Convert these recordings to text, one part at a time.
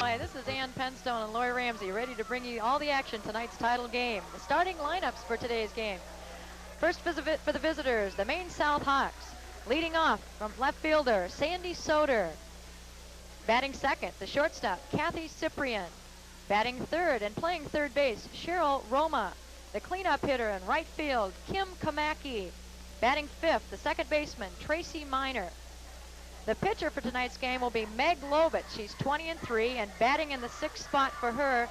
Hi, this is Ann Penstone and Lori Ramsey, ready to bring you all the action tonight's title game. The starting lineups for today's game. First for the visitors, the Maine South Hawks. Leading off from left fielder, Sandy Soder. Batting second, the shortstop, Kathy Cyprian. Batting third and playing third base, Cheryl Roma. The cleanup hitter in right field, Kim Kamaki. Batting fifth, the second baseman, Tracy Miner. The pitcher for tonight's game will be Meg Lovett. She's 20-3, and batting in the sixth spot for her,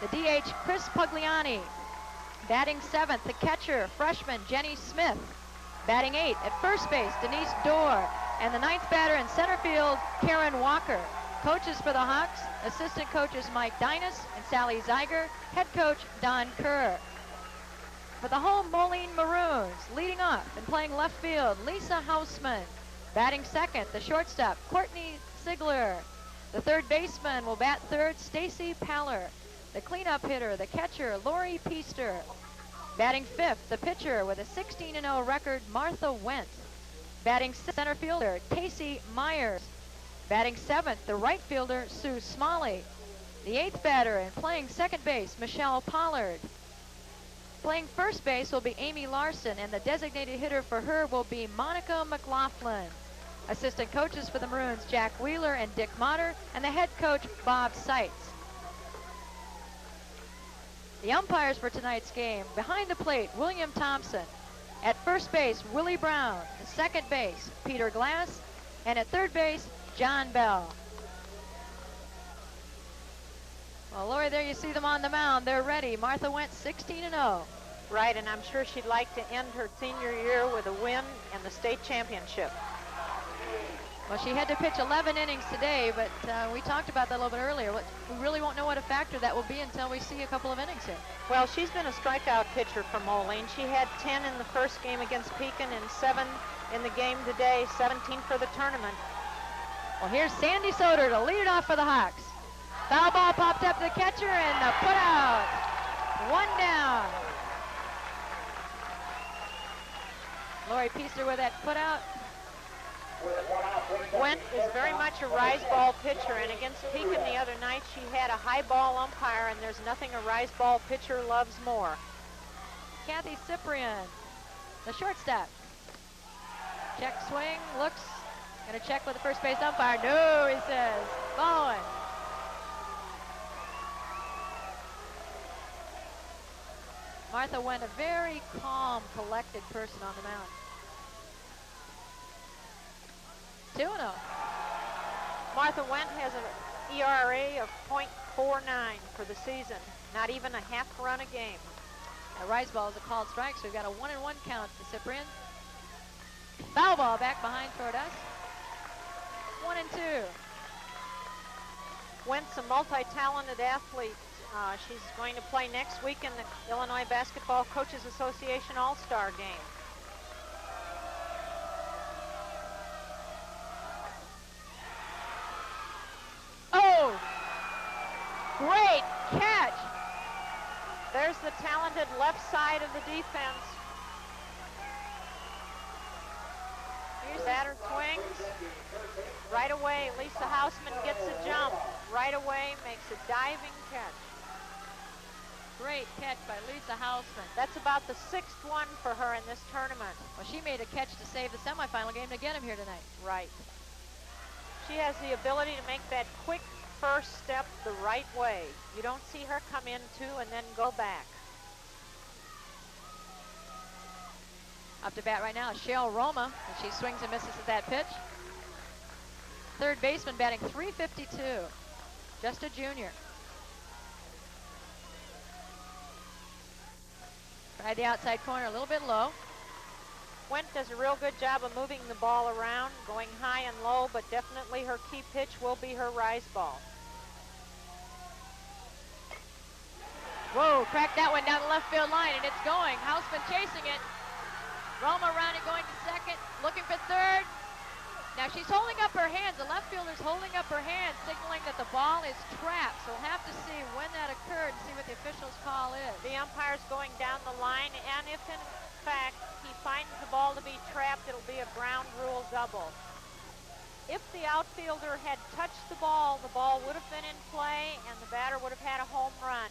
the DH, Chris Pugliani. Batting seventh, the catcher, freshman Jenny Smith. Batting eighth at first base, Denise Dorr. And the ninth batter in center field, Karen Walker. Coaches for the Hawks, assistant coaches Mike Dinas and Sally Zeiger. Head coach Don Kerr. For the home Moline Maroons, leading off and playing left field, Lisa Hausman. Batting second, the shortstop, Courtney Sigler. The third baseman will bat third, Stacy Paller. The cleanup hitter, the catcher, Lori Peaster. Batting fifth, the pitcher with a 16-0 record, Martha Wendt. Batting center fielder, Casey Myers. Batting seventh, the right fielder, Sue Smalley. The eighth batter and playing second base, Michelle Pollard. Playing first base will be Amy Larson, and the designated hitter for her will be Monica McLaughlin. Assistant coaches for the Maroons, Jack Wheeler and Dick Motter, and the head coach, Bob Seitz. The umpires for tonight's game, behind the plate, William Thompson. At first base, Willie Brown. At second base, Peter Glass. And at third base, John Bell. Well, Lori, there you see them on the mound. They're ready. Martha Wendt 16-0. Right, and I'm sure she'd like to end her senior year with a win and the state championship. Well, she had to pitch 11 innings today, but we talked about that a little bit earlier. We really won't know what a factor that will be until we see a couple of innings here. Well, she's been a strikeout pitcher for Moline. She had 10 in the first game against Pekin and 7 in the game today, 17 for the tournament. Well, here's Sandy Soder to lead it off for the Hawks. Foul ball popped up to the catcher and the put out. One down. Lori Peaster with that put out. Wendt is very much a rise ball pitcher, and against Pekin the other night she had a high ball umpire, and there's nothing a rise ball pitcher loves more. Kathy Cyprian, the shortstop. Check swing, looks, gonna check with the first base umpire. No, he says, ball one. Martha Wendt, a very calm, collected person on the mound. 2-0. Martha Wendt has an ERA of .49 for the season. Not even a half run a game. A rise ball is a called strike, so we've got a 1-1 count to Cyprian. Foul ball back behind toward us. 1-2. Wendt's a multi-talented athlete. She's going to play next week in the Illinois Basketball Coaches Association All-Star game. Oh! Great catch! There's the talented left side of the defense. Here's batter swings. Right away, Lisa Hausman gets a jump. Right away, makes a diving catch. Great catch by Lisa Hausman. That's about the 6th one for her in this tournament. Well, she made a catch to save the semifinal game to get him here tonight. Right. She has the ability to make that quick first step the right way. You don't see her come in two and then go back. Up to bat right now is Cheryl Roma, and she swings and misses at that pitch. Third baseman batting .352. Just a junior. Tried the outside corner a little bit low. Wendt does a real good job of moving the ball around, going high and low, but definitely her key pitch will be her rise ball. Whoa, cracked that one down the left field line, and it's going. Hausman chasing it. Roma around and going to second, looking for third. Now she's holding up her hands. The left fielder's holding up her hands, signaling that the ball is trapped. So we'll have to see when that occurred and see what the official's call is. The umpire's going down the line, and if in fact he finds the ball to be trapped, it'll be a ground rule double. if the outfielder had touched the ball would have been in play and the batter would have had a home run.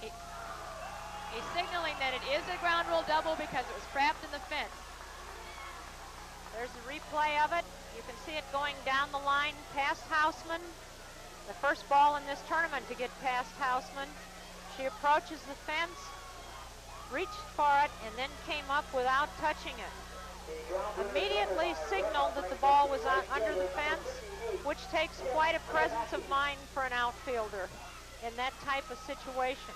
He's signaling that it is a ground rule double because it was trapped in the fence. There's a replay of it. You can see it going down the line past Houseman. The first ball in this tournament to get past Houseman. She approaches the fence, reached for it, and then came up without touching it. Immediately signaled that the ball was under the fence, which takes quite a presence of mind for an outfielder in that type of situation.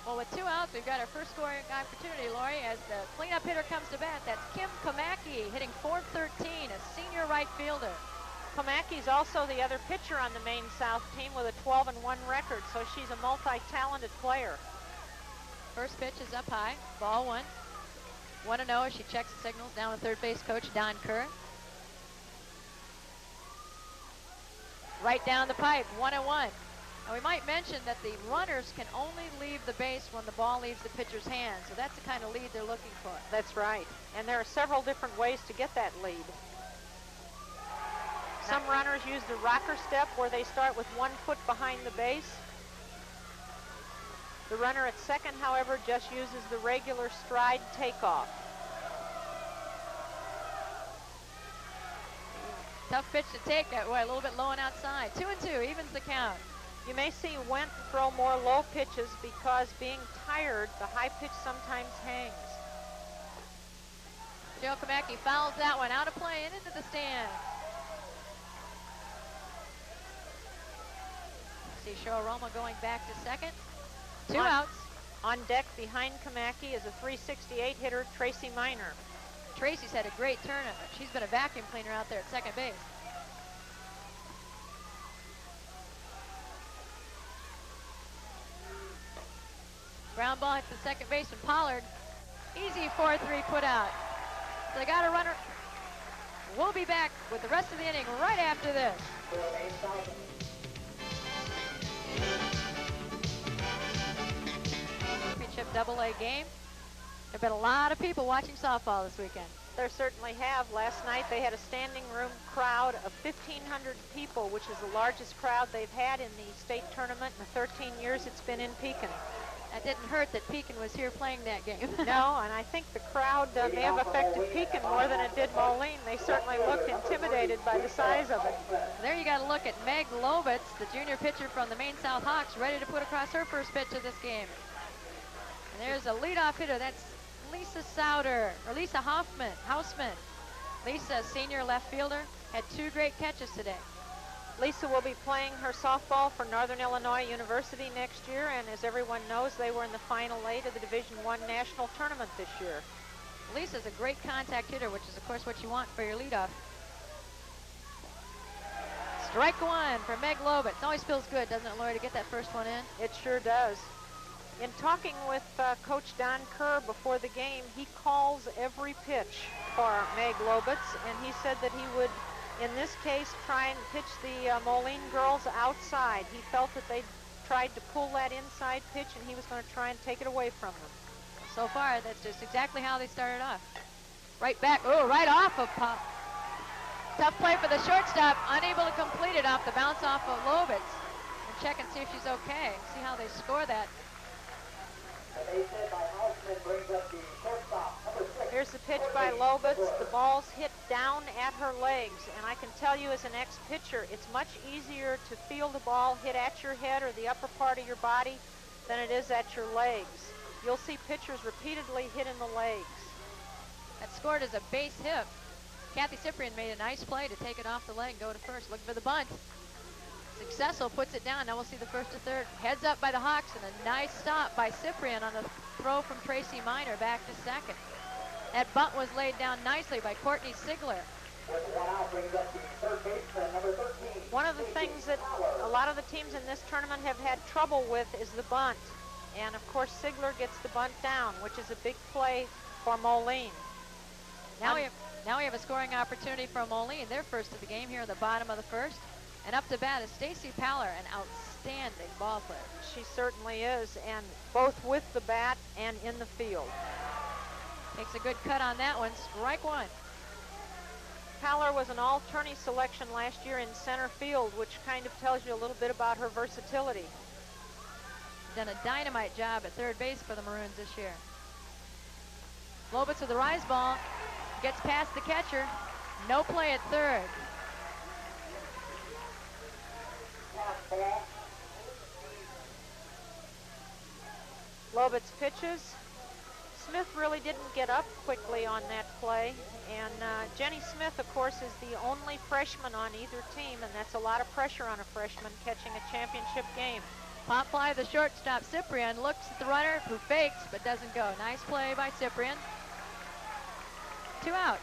Well, with 2 outs, we've got our first scoring opportunity, Lori, as the cleanup hitter comes to bat. That's Kim Komaki, hitting .413, a senior right fielder. Komaki's also the other pitcher on the Maine South team with a 12-1 record, so she's a multi-talented player. First pitch is up high, ball 1. 1-0 as she checks the signals down with third base coach Don Kerr. Right down the pipe, 1-1. And we might mention that the runners can only leave the base when the ball leaves the pitcher's hand, so that's the kind of lead they're looking for. That's right, and there are several different ways to get that lead. Some runners use the rocker step where they start with 1 foot behind the base. The runner at second, however, just uses the regular stride takeoff. Tough pitch to take that way, a little bit low and outside. 2-2, evens the count. You may see Wendt throw more low pitches because being tired, the high pitch sometimes hangs. Joe Komaki fouls that one out of play and into the stand. See Cheryl Roma going back to second. 2 outs. On deck behind Komaki is a .368 hitter, Tracy Miner. Tracy's had a great tournament. She's been a vacuum cleaner out there at second base. Ground ball hits the second baseman, Pollard. Easy 4-3 put out. So they got a runner. We'll be back with the rest of the inning right after this. Championship AA game. There have been a lot of people watching softball this weekend. There certainly have. Last night they had a standing room crowd of 1,500 people, which is the largest crowd they've had in the state tournament in the 13 years it's been in Pekin. That didn't hurt that Pekin was here playing that game. No, and I think the crowd may have affected Pekin more than it did Moline. They certainly looked intimidated by the size of it. There you got to look at Meg Lobitz, the junior pitcher from the Maine South Hawks, ready to put across her first pitch of this game. And there's a leadoff hitter. That's Lisa Souter, or Lisa Houseman. Lisa, senior left fielder, had 2 great catches today. Lisa will be playing her softball for Northern Illinois University next year, and as everyone knows, they were in the final 8 of the Division I National Tournament this year. Lisa's a great contact hitter, which is, of course, what you want for your leadoff. Strike 1 for Meg Lobitz. Always feels good, doesn't it, Lori, to get that first one in? It sure does. In talking with Coach Don Kerr before the game, he calls every pitch for Meg Lobitz, and he said that he would, in this case, try and pitch the Moline girls outside. He felt that they tried to pull that inside pitch, and he was going to try and take it away from them. So far, that's just exactly how they started off. Right back, oh, right off of Pop. Tough play for the shortstop, unable to complete it off the bounce off of Lobitz. And check and see if she's okay, see how they score that. Here's the pitch by Lobitz. The ball's hit down at her legs, and I can tell you as an ex-pitcher, it's much easier to feel the ball hit at your head or the upper part of your body than it is at your legs. You'll see pitchers repeatedly hit in the legs. That scored as a base hit. Kathy Cyprian made a nice play to take it off the leg, go to first, looking for the bunt. Successful, puts it down. Now we'll see the first to third. Heads up by the Hawks, and a nice stop by Cyprian on the throw from Tracy Miner back to second. That bunt was laid down nicely by Courtney Sigler. One of the things that a lot of the teams in this tournament have had trouble with is the bunt. And of course Sigler gets the bunt down, which is a big play for Moline. Now we have a scoring opportunity for Moline. They're first of the game here at the bottom of the first. And up to bat is Stacy Paller, an outstanding ball player. She certainly is, and both with the bat and in the field. Takes a good cut on that one. Strike 1. Paller was an all-tourney selection last year in center field, which kind of tells you a little bit about her versatility. Done a dynamite job at third base for the Maroons this year. Lobitz with the rise ball. Gets past the catcher. No play at third. Lobitz pitches. Smith really didn't get up quickly on that play. And Jenny Smith, of course, is the only freshman on either team, and that's a lot of pressure on a freshman catching a championship game. Pop fly, the shortstop, Cyprian, looks at the runner who fakes but doesn't go. Nice play by Cyprian. 2 outs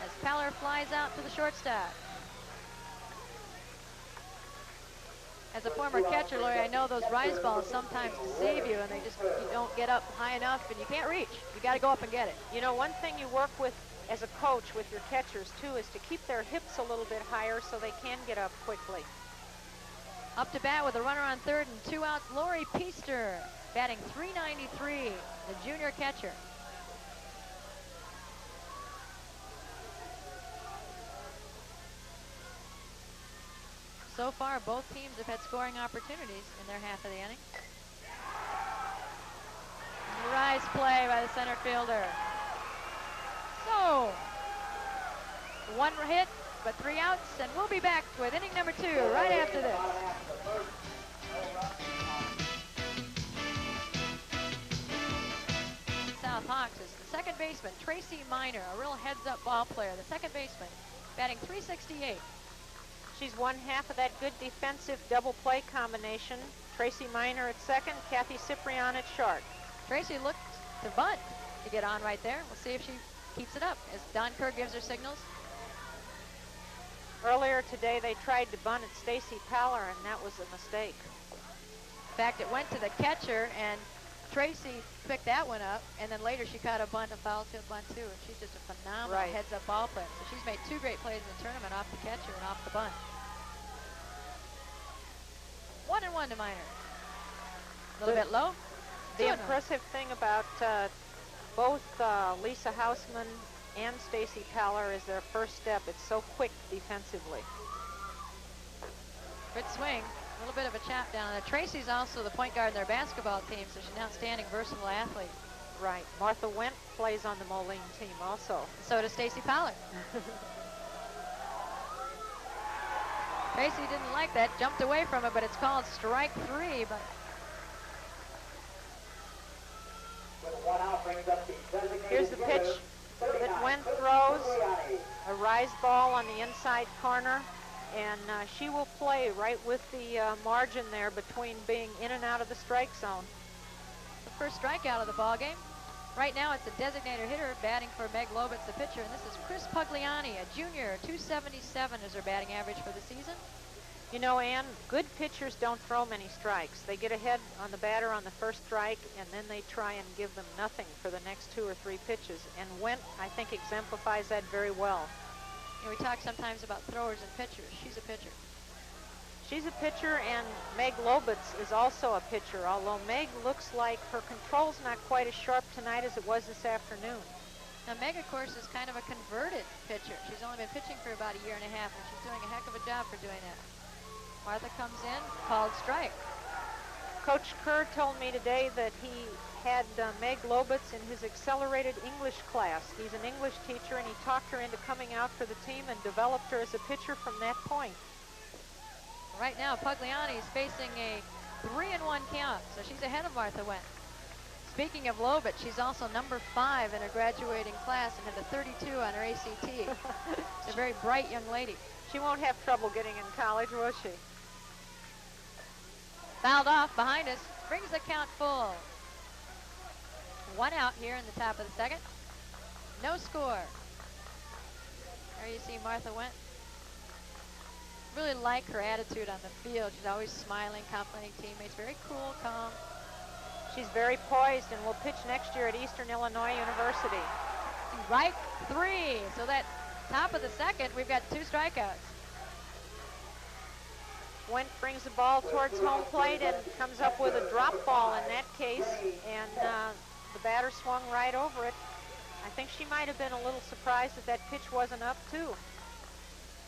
as Paller flies out to the shortstop. As a former catcher, Lori, I know those rise balls sometimes deceive you and you don't get up high enough and you can't reach. You got to go up and get it. You know, one thing you work with as a coach with your catchers too is to keep their hips a little bit higher so they can get up quickly. Up to bat with a runner on third and 2 outs, Lori Peaster, batting .393, the junior catcher. So far, both teams have had scoring opportunities in their half of the inning. Rise play by the center fielder. So, 1 hit, but 3 outs, and we'll be back with inning number 2 right after this. South Hawks is the second baseman, Tracy Miner, a real heads-up ball player. The second baseman, batting .368. She's one half of that good defensive double play combination. Tracy Miner at second, Kathy Cyprian at short. Tracy looks to bunt to get on right there. We'll see if she keeps it up as Don Kerr gives her signals. Earlier today, they tried to bunt at Stacy Paller, and that was a mistake. In fact, it went to the catcher, and Tracy picked that one up, and then later she caught a bunt, a foul tip bunt too. And she's just a phenomenal heads-up ball player. So she's made 2 great plays in the tournament off the catcher and off the bunt. 1-1 to Miner. A little bit low. The impressive thing about both Lisa Hausman and Stacy Paller is their first step. It's so quick defensively. Good swing. A little bit of a chop down. Tracy's also the point guard in their basketball team, so she's an outstanding, versatile athlete. Right. Martha Wendt plays on the Moline team also. So does Stacy Paller. Tracy didn't like that, jumped away from it, but it's called strike 3. But here's the pitch that Wendt throws, a rise ball on the inside corner, and she will play right with the margin there between being in and out of the strike zone. The first strikeout of the ball game. Right now it's a designated hitter batting for Meg Lobitz, the pitcher, and this is Chris Pugliani, a junior. 277 is her batting average for the season. You know, Ann, good pitchers don't throw many strikes. They get ahead on the batter on the first strike, and then they try and give them nothing for the next 2 or 3 pitches. And Wendt, I think, exemplifies that very well. You know, we talk sometimes about throwers and pitchers. She's a pitcher. She's a pitcher, and Meg Lobitz is also a pitcher, although Meg looks like her control's not quite as sharp tonight as it was this afternoon. Now, Meg, of course, is kind of a converted pitcher. She's only been pitching for about 1.5 years, and she's doing a heck of a job for doing that. Martha comes in, called strike. Coach Kerr told me today that he had Meg Lobitz in his accelerated English class. He's an English teacher, and he talked her into coming out for the team and developed her as a pitcher from that point. Right now, Pugliani is facing a 3-1 count, so she's ahead of Martha Wendt. Speaking of Lobitz, she's also number 5 in her graduating class and had a 32 on her ACT. She's a very bright young lady. She won't have trouble getting in college, will she? Fouled off behind us, brings the count full. 1 out here in the top of the second. No score. There you see Martha Wendt. Really like her attitude on the field. She's always smiling, complimenting teammates. Very cool, calm. She's very poised and will pitch next year at Eastern Illinois University. Strike 3. So that top of the second, we've got 2 strikeouts. Wendt brings the ball towards home plate and comes up with a drop ball in that case, and the batter swung right over it. I think she might have been a little surprised that that pitch wasn't up too.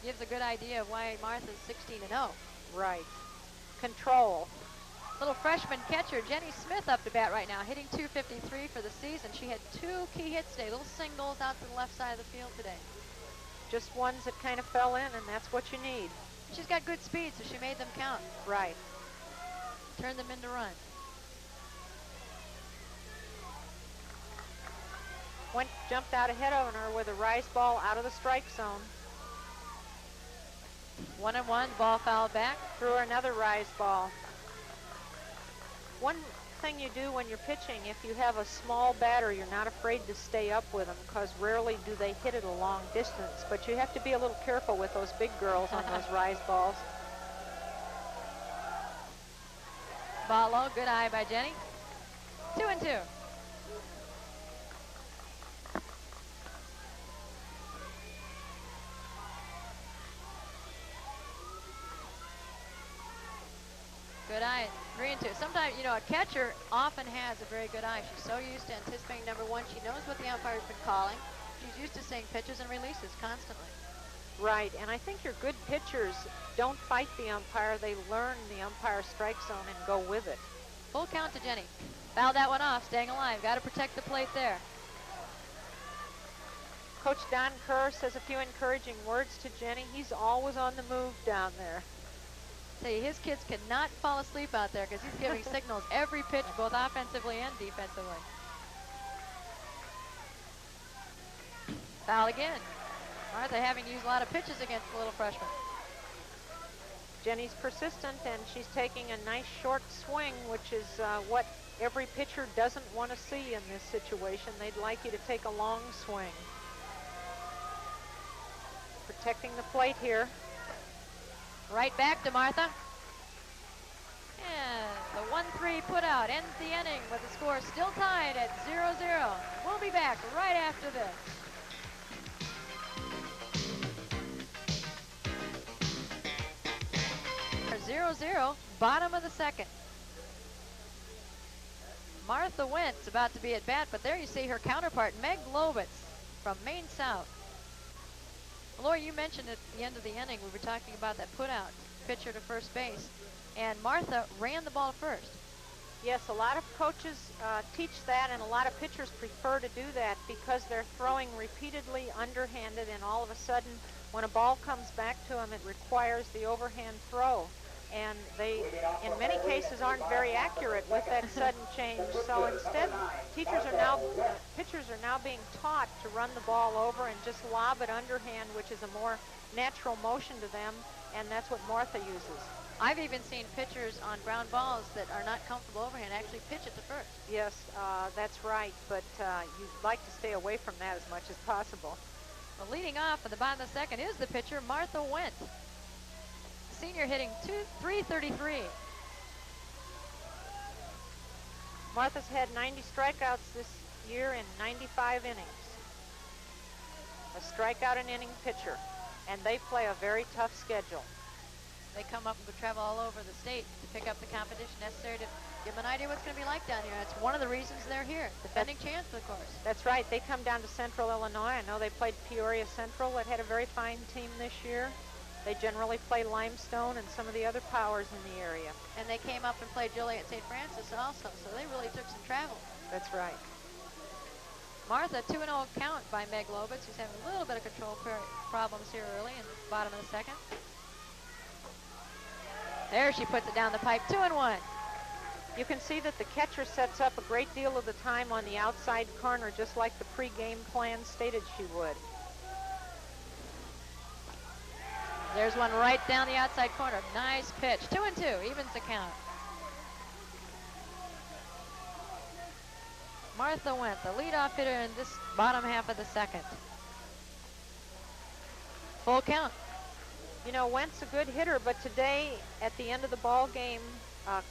gives a good idea of why Martha's 16-0. Right. Control. Little freshman catcher Jenny Smith up to bat right now, hitting .253 for the season. She had 2 key hits today, little singles out to the left side of the field today. Just ones that kind of fell in, and that's what you need. She's got good speed, so she made them count. Right. Turned them into runs. Went, jumped out ahead of her with a rise ball out of the strike zone. 1-1, ball fouled back. Threw her another rise ball. One thing you do when you're pitching, if you have a small batter, you're not afraid to stay up with them, because rarely do they hit it a long distance. But you have to be a little careful with those big girls on those rise balls. Ball low, good eye by Jenny. 2-2. Good eye, 3-2. Sometimes, you know, a catcher often has a very good eye. She's so used to anticipating number one. She knows what the umpire's been calling. She's used to seeing pitches and releases constantly. Right, and I think your good pitchers don't fight the umpire. They learn the umpire's strike zone and go with it. Full count to Jenny. Fouled that one off, staying alive. Got to protect the plate there. Coach Don Kerr says a few encouraging words to Jenny. He's always on the move down there. See, his kids cannot fall asleep out there because he's giving signals every pitch, both offensively and defensively. Foul again. Martha having used a lot of pitches against the little freshman. Jenny's persistent, and she's taking a nice short swing, which is what every pitcher doesn't want to see in this situation. They'd like you to take a long swing. Protecting the plate here. Right back to Martha. And the 1-3 put out ends the inning with the score still tied at 0-0. We'll be back right after this. 0-0, bottom of the second. Martha Wentz about to be at bat, but there you see her counterpart, Meg Lovitz from Maine South. Laura, you mentioned at the end of the inning, we were talking about that put-out pitcher to first base, and Martha ran the ball first. Yes, a lot of coaches teach that, and a lot of pitchers prefer to do that because they're throwing repeatedly underhanded, and all of a sudden, when a ball comes back to them, it requires the overhand throw. And they, in many cases, aren't very accurate with that sudden change. So instead, pitchers are now being taught to run the ball over and just lob it underhand, which is a more natural motion to them, and that's what Martha uses. I've even seen pitchers on ground balls that are not comfortable overhand actually pitch it to first. Yes, that's right, but you'd like to stay away from that as much as possible. Well, leading off at the bottom of the second is the pitcher, Martha Wentz. Senior hitting .333. Martha's had 90 strikeouts this year in 95 innings. A strikeout an inning pitcher, and they play a very tough schedule. They come up and travel all over the state to pick up the competition necessary to give them an idea what's going to be like down here. That's one of the reasons they're here. Defending champs, of course. That's right. They come down to Central Illinois. I know they played Peoria Central that had a very fine team this year. They generally play Limestone and some of the other powers in the area. And they came up and played Joliet St. Francis also, so they really took some travel. That's right. Martha, 2-0 count by Meg Lovitz, who's having a little bit of control problems here early in the bottom of the second. There she puts it down the pipe, 2-1. You can see that the catcher sets up a great deal of the time on the outside corner, just like the pre-game plan stated she would. There's one right down the outside corner. Nice pitch. 2-2, evens the count. Martha Wentz, the leadoff hitter in this bottom half of the second. Full count. You know, Wentz a good hitter, but today at the end of the ball game,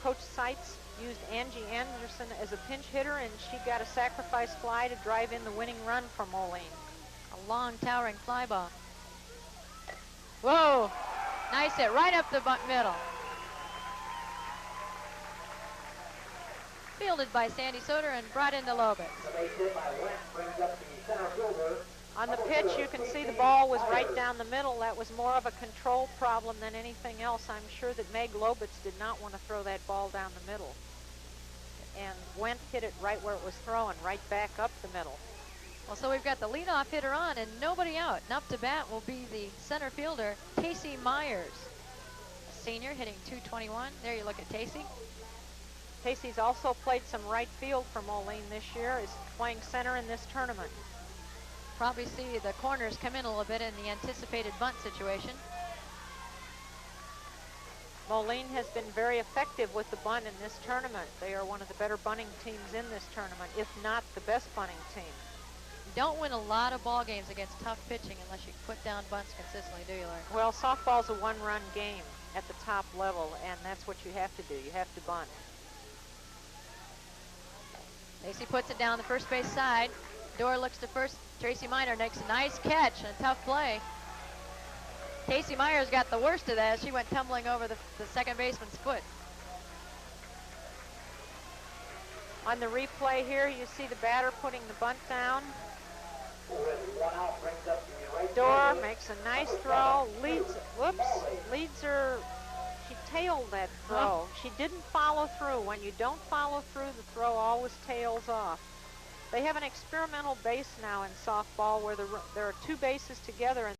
Coach Seitz used Angie Anderson as a pinch hitter, and she got a sacrifice fly to drive in the winning run for Moline. A long, towering fly ball. Whoa, nice hit right up the middle. Fielded by Sandy Soder and brought into Lovitz. On the pitch, you can see the ball was right down the middle. That was more of a control problem than anything else. I'm sure that Meg Lobitz did not want to throw that ball down the middle. And Wendt hit it right where it was thrown, right back up the middle. Well, so we've got the leadoff hitter on and nobody out. And up to bat will be the center fielder, Tacey Myers. A senior hitting .221. There you look at Tacey. Tacey's also played some right field for Moline this year, is playing center in this tournament. Probably see the corners come in a little bit in the anticipated bunt situation. Moline has been very effective with the bunt in this tournament. They are one of the better bunting teams in this tournament, if not the best bunting team. You don't win a lot of ball games against tough pitching unless you put down bunts consistently, do you, Larry? Well, softball's a one-run game at the top level, and that's what you have to do. You have to bunt. Lacey puts it down the first base side. Door looks to first. Tracy Miner makes a nice catch and a tough play. Tacey Myers got the worst of that. She went tumbling over the second baseman's foot. On the replay here, you see the batter putting the bunt down. Door makes a nice throw. Leads her. She tailed that throw. She didn't follow through. When you don't follow through, the throw always tails off. They have an experimental base now in softball where there are two bases together. And